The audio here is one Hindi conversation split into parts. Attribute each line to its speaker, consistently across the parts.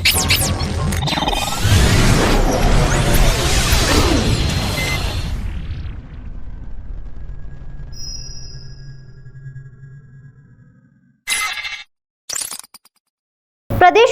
Speaker 1: प्रदेश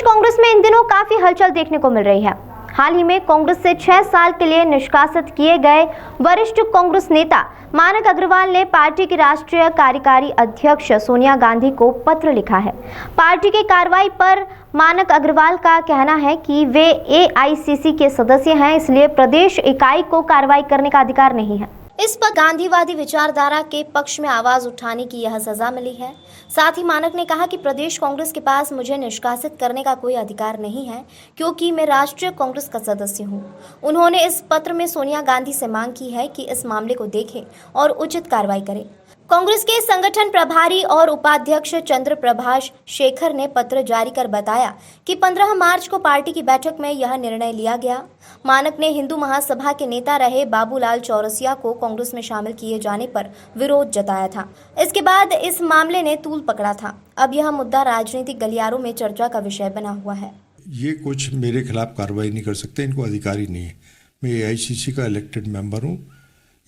Speaker 1: कांग्रेस में इन दिनों काफी हलचल देखने को मिल रही है। हाल ही में कांग्रेस से 6 साल के लिए निष्कासित किए गए वरिष्ठ कांग्रेस नेता मानक अग्रवाल ने पार्टी की राष्ट्रीय कार्यकारी अध्यक्ष सोनिया गांधी को पत्र लिखा है। पार्टी की कार्रवाई पर मानक अग्रवाल का कहना है कि वे एआईसीसी के सदस्य हैं, इसलिए प्रदेश इकाई को कार्रवाई करने का अधिकार नहीं है। इस पर गांधीवादी विचारधारा के पक्ष में आवाज उठाने की यह सजा मिली है। साथ ही मानक ने कहा कि प्रदेश कांग्रेस के पास मुझे निष्कासित करने का कोई अधिकार नहीं है, क्योंकि मैं राष्ट्रीय कांग्रेस का सदस्य हूं। उन्होंने इस पत्र में सोनिया गांधी से मांग की है कि इस मामले को देखें और उचित कार्रवाई करें। कांग्रेस के संगठन प्रभारी और उपाध्यक्ष चंद्र प्रभाष शेखर ने पत्र जारी कर बताया कि 15 मार्च को पार्टी की बैठक में यह निर्णय लिया गया। मानक ने हिंदू महासभा के नेता रहे बाबूलाल चौरसिया को कांग्रेस में शामिल किए जाने पर विरोध जताया था। इसके बाद इस मामले ने तूल पकड़ा था। अब यह मुद्दा राजनीतिक गलियारों में चर्चा का विषय बना हुआ है।
Speaker 2: ये कुछ मेरे खिलाफ कार्रवाई नहीं कर सकते, इनको अधिकार ही नहीं है। मैं एआईसीसी का इलेक्टेड मेंबर हूँ।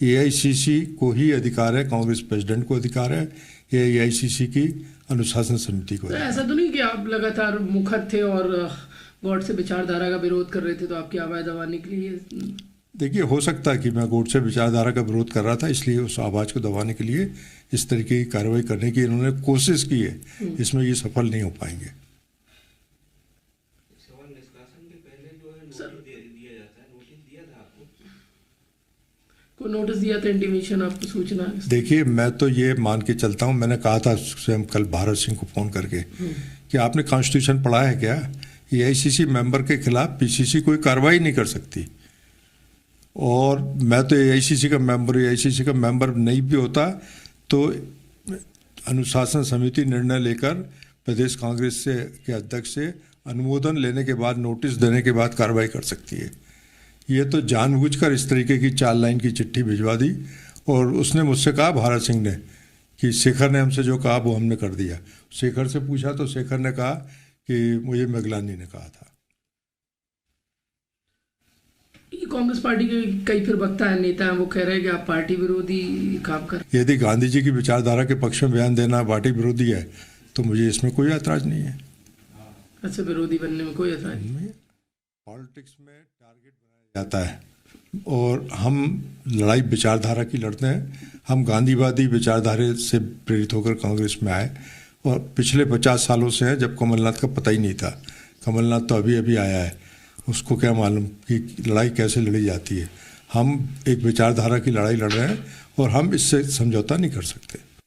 Speaker 2: एआईसीसी को ही अधिकार है, कांग्रेस प्रेसिडेंट को अधिकार है, एआईसीसी की अनुशासन समिति को।
Speaker 3: ऐसा तो नहीं कि आप लगातार मुखर थे और गॉडसे विचारधारा का विरोध कर रहे थे, तो आपकी आवाज़ दबाने के लिए?
Speaker 2: देखिए, हो सकता है कि मैं गॉडसे विचारधारा का विरोध कर रहा था, इसलिए उस आवाज़ को दबाने के लिए इस तरीके की कार्रवाई करने की इन्होंने कोशिश की है। इसमें ये सफल नहीं हो पाएंगे।
Speaker 3: नोटिस दिया था, इंटीमेशन, आपको सूचना?
Speaker 2: देखिए, मैं तो ये मान के चलता हूँ, मैंने कहा था स्वयं कल भारत सिंह को फ़ोन करके कि आपने कॉन्स्टिट्यूशन पढ़ा है क्या? एआईसीसी मेंबर के खिलाफ पीसीसी कोई कार्रवाई नहीं कर सकती। और मैं तो एआईसीसी का मेंबर नहीं भी होता तो अनुशासन समिति निर्णय लेकर प्रदेश कांग्रेस से के अध्यक्ष से अनुमोदन लेने के बाद, नोटिस देने के बाद कार्रवाई कर सकती है। ये तो जानबूझकर इस तरीके की 4 लाइन की चिट्ठी भिजवा दी। और उसने मुझसे कहा, भारत सिंह ने, कि शेखर ने हमसे जो कहा वो हमने कर दिया। शेखर से पूछा तो शेखर ने कहा कि मुझे मेघलानी ने कहा था।
Speaker 3: कांग्रेस पार्टी के कई फिर वक्ता है, नेता हैं, वो कह रहे हैं कि आप पार्टी विरोधी काम कर।
Speaker 2: यदि गांधी जी की विचारधारा के पक्ष में बयान देना पार्टी विरोधी है तो मुझे इसमें कोई ऐतराज नहीं है।
Speaker 3: अच्छा, विरोधी बनने में कोई ऐतराज नहीं है?
Speaker 2: पॉलिटिक्स में टारगेट बनाया जाता है और हम लड़ाई विचारधारा की लड़ते हैं। हम गांधीवादी विचारधारा से प्रेरित होकर कांग्रेस में आए और पिछले 50 सालों से हैं, जब कमलनाथ का पता ही नहीं था। कमलनाथ तो अभी अभी आया है, उसको क्या मालूम कि लड़ाई कैसे लड़ी जाती है। हम एक विचारधारा की लड़ाई लड़ रहे हैं और हम इससे समझौता नहीं कर सकते।